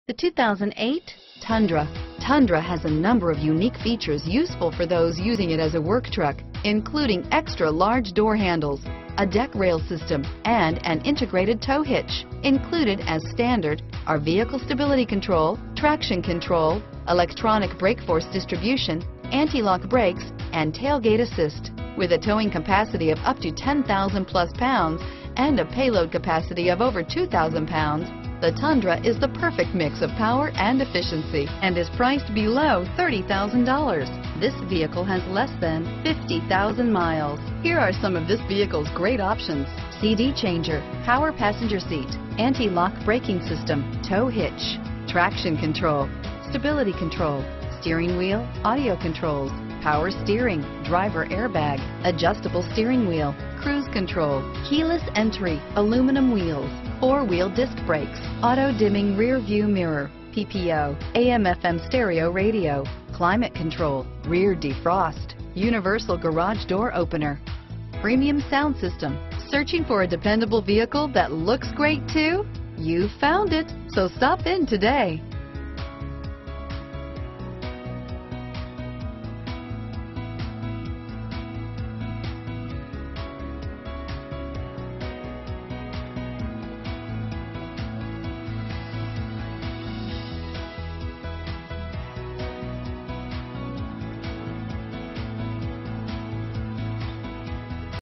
The 2008 Tundra. Tundra has a number of unique features useful for those using it as a work truck, including extra large door handles, a deck rail system, and an integrated tow hitch. Included as standard are vehicle stability control, traction control, electronic brake force distribution, anti-lock brakes, and tailgate assist. With a towing capacity of up to 10,000 plus pounds and a payload capacity of over 2,000 pounds, the Tundra is the perfect mix of power and efficiency and is priced below $30,000. This vehicle has less than 50,000 miles. Here are some of this vehicle's great options: CD changer, power passenger seat, anti-lock braking system, tow hitch, traction control, stability control, steering wheel audio controls, power steering, driver airbag, adjustable steering wheel, cruise control, keyless entry, aluminum wheels, four-wheel disc brakes, auto-dimming rear view mirror, PPO, AM/FM stereo radio, climate control, rear defrost, universal garage door opener, premium sound system. Searching for a dependable vehicle that looks great too? You found it, so stop in today.